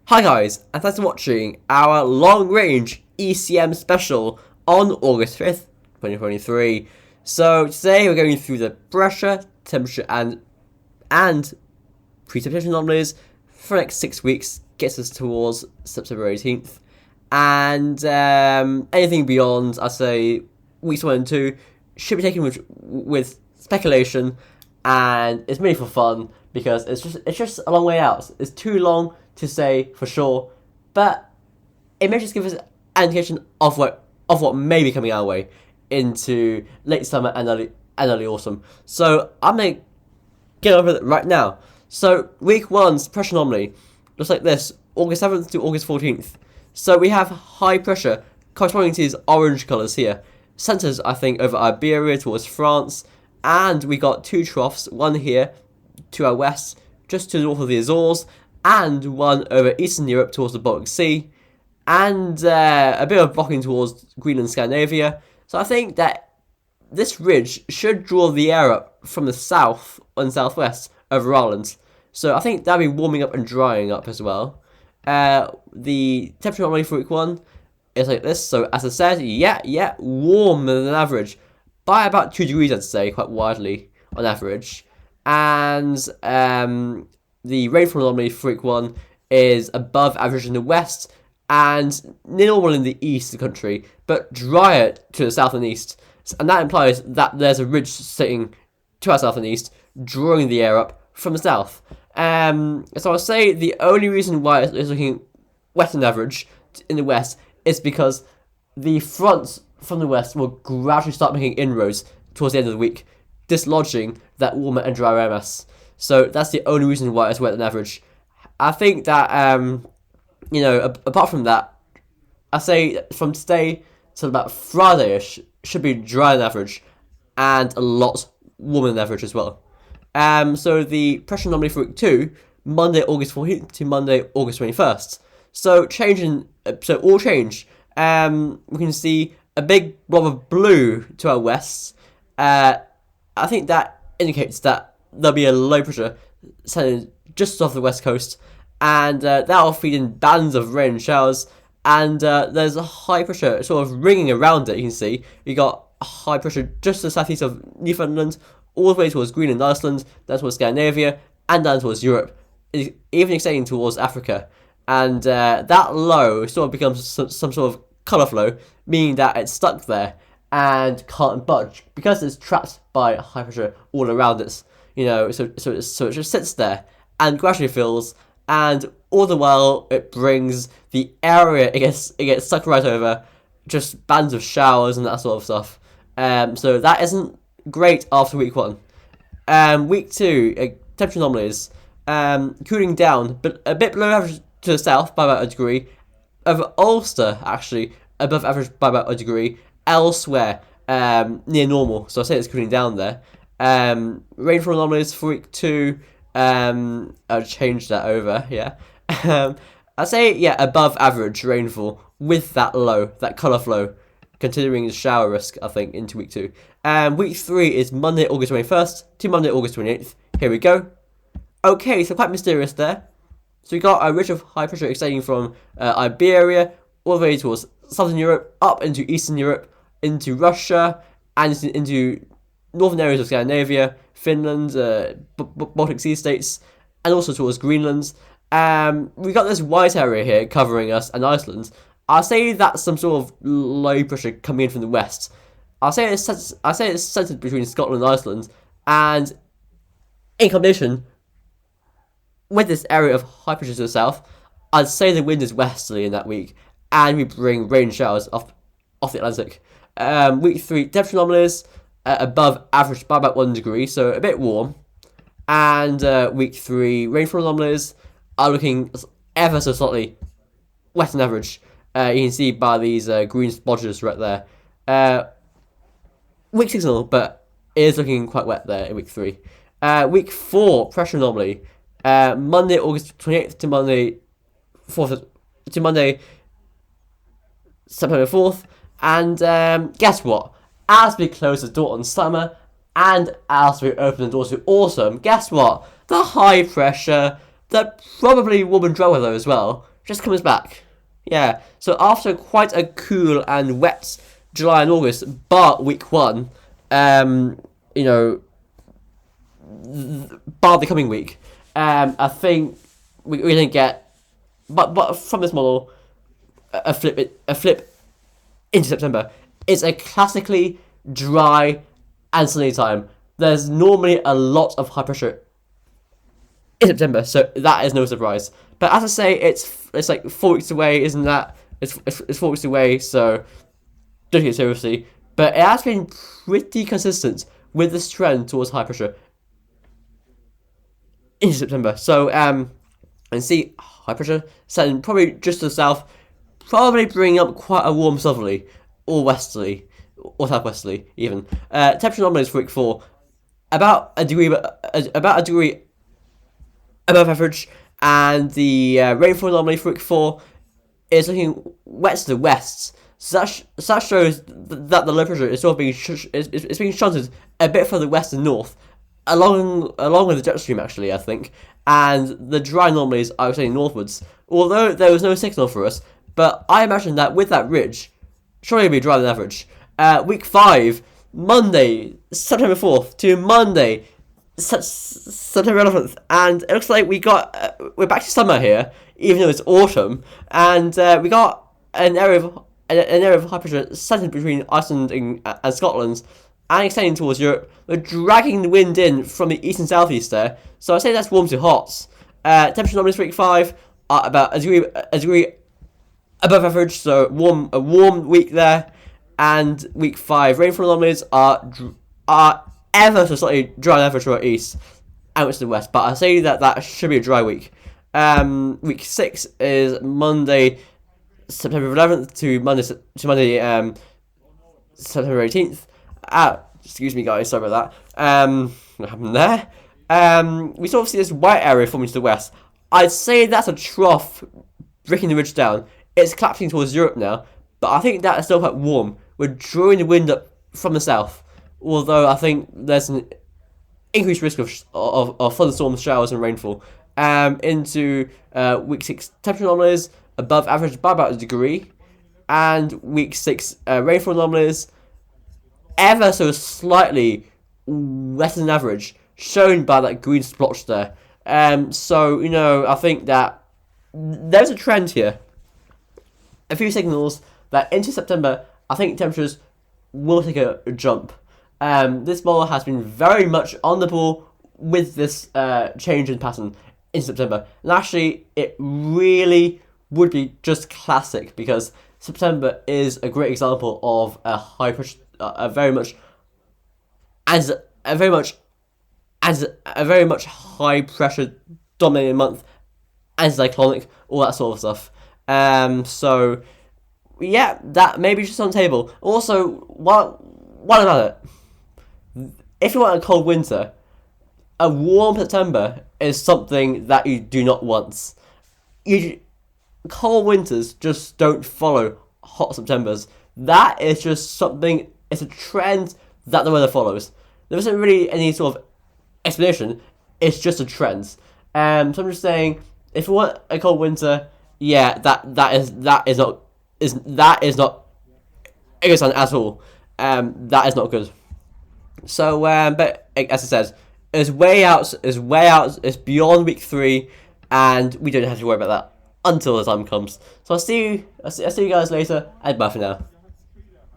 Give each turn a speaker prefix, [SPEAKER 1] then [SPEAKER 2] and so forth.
[SPEAKER 1] Hi guys, and thanks for watching our long-range ECM special on August 5th, 2023. So today we're going through the pressure, temperature, and precipitation anomalies for the next 6 weeks, gets us towards September 18th. And anything beyond, I'd say, weeks 1 and 2 should be taken with speculation, and it's mainly for fun because it's just a long way out. It's too long to say for sure, but it may just give us an indication of what may be coming our way into late summer and early autumn. So I'm gonna get over it right now. So week 1's pressure anomaly looks like this: August 7th to August 14th. So we have high pressure corresponding to these orange colours here. Centres, I think, over Iberia towards France, and we got two troughs, one here to our west, just to the north of the Azores, and one over Eastern Europe towards the Baltic Sea, and a bit of blocking towards Greenland, Scandinavia. So I think that this ridge should draw the air up from the south and southwest over Ireland. So I think that'll be warming up and drying up as well. The temperature anomaly for week 1 is like this. So as I said, warmer than average by about 2 degrees, I'd say, quite widely on average. And the rainfall anomaly for week 1 is above average in the west and near normal in the east of the country, but drier to the south and east. And that implies that there's a ridge sitting to our south and east, drawing the air up from the south. So I'll say the only reason why it's looking wetter than average in the west is because the fronts from the west will gradually start making inroads towards the end of the week, dislodging that warmer and drier air mass. So that's the only reason why it's wetter than average. I think that, apart from that, I say from today till about Friday-ish should be drier than average and a lot warmer than average as well. So the pressure anomaly for week 2, Monday, August 14th to Monday, August 21st. So all change. We can see a big blob of blue to our west. I think that indicates that there'll be a low pressure setting just off the west coast, and that'll feed in bands of rain and showers. And there's a high pressure sort of ringing around it. You can see we got a high pressure just to the southeast of Newfoundland, all the way towards Greenland, Iceland, down towards Scandinavia, and down towards Europe, even extending towards Africa. And that low sort of becomes some sort of colour flow, meaning that it's stuck there and can't budge because it's trapped by high pressure all around it. So it just sits there and gradually fills, and all the while it brings the area it gets sucked right over, just bands of showers and that sort of stuff. So that isn't great after week 1. Week 2, temperature anomalies, cooling down, but a bit below average to the south by about a degree. Over Ulster, actually, above average by about a degree. Elsewhere, near normal. So I say it's cooling down there. Rainfall anomalies for week 2. I'll change that over. Yeah. I say above average rainfall with that low, that colour flow, considering the shower risk, I think, into week 2. Week 3 is Monday, August 21st to Monday, August 28th. Here we go. Okay, so quite mysterious there. So we got a ridge of high pressure extending from Iberia all the way towards southern Europe, up into Eastern Europe, into Russia, and into northern areas of Scandinavia, Finland, Baltic Sea states, and also towards Greenland. We got this white area here covering us and Iceland. I'll say that's some sort of low pressure coming in from the west. I'll say it's centered between Scotland and Iceland, and in combination with this area of high pressure to the south, I'd say the wind is westerly in that week, and we bring rain showers off the Atlantic. Week 3, temperature anomalies above average by about 1 degree, so a bit warm. And week 3, rainfall anomalies are looking ever so slightly wetter than average. You can see by these green splodges right there. Week 6 but it is looking quite wet there in week 3. Week 4, pressure anomaly. Monday, August 28th to Monday, 4th to Monday, September 4th. And guess what? As we close the door on summer and as we open the door to autumn, guess what? The high pressure, the probably warm and dry weather as well, just comes back. Yeah, so after quite a cool and wet July and August, but week 1, you know, bar the coming week, I think we're gonna get, but from this model, a flip into September. It's a classically dry and sunny time. There's normally a lot of high pressure in September, so that is no surprise. But as I say, it's like 4 weeks away, isn't that? It's 4 weeks away, so don't take it seriously. But it has been pretty consistent with this trend towards high pressure in September. So and see high pressure setting probably just to the south, probably bringing up quite a warm southerly or westerly or southwesterly even. Temperature anomalies for week 4, about a degree above average, and the rainfall anomaly for week 4 is looking wet to the west. So that shows that the low pressure is sort of being it's being shunted a bit further west and north, along with the jet stream actually, I think. And the dry anomalies are saying northwards, although there was no signal for us. But I imagine that with that ridge, surely it'll be drier than average. Week 5, Monday, September 4th to Monday, September 11th, and it looks like we're back to summer here, even though it's autumn, and we got an area of high pressure centered between Iceland and Scotland, and extending towards Europe. We're dragging the wind in from the east and southeast there, so I say that's warm to hot. Temperature anomalies for week 5 are about a degree above average, so a warm week there. And week 5 rainfall anomalies are ever so slightly dry than average for our east and west to the west, but I say that should be a dry week. Week 6 is Monday, September 11th to Monday, September 18th. Excuse me, guys, sorry about that. What happened there? We sort of see this white area forming to the west. I'd say that's a trough breaking the ridge down. It's collapsing towards Europe now, but I think that is still quite warm. We're drawing the wind up from the south, although I think there's an increased risk of thunderstorms, showers, and rainfall. Into week 6, temperature anomalies above average by about a degree, and week 6 rainfall anomalies ever so slightly wetter than average, shown by that green splotch there. So I think that there's a trend here. A few signals that into September, I think temperatures will take a jump. This model has been very much on the ball with this change in pattern in September. And actually, it really would be just classic, because September is a great example of a high pressure, a very much high pressure dominated month, anticyclonic, all that sort of stuff. So yeah, that maybe just on the table. Also, what about it? If you want a cold winter, a warm September is something that you do not want. Cold winters just don't follow hot Septembers. That is just something. It's a trend that the weather follows. There isn't really any sort of explanation. It's just a trend. So I'm just saying, if you want a cold winter, yeah, that is not a good sign at all. That is not good. So, but as I said, it's way out. It's beyond week 3, and we don't have to worry about that until the time comes. So I'll see you guys later, and bye for now.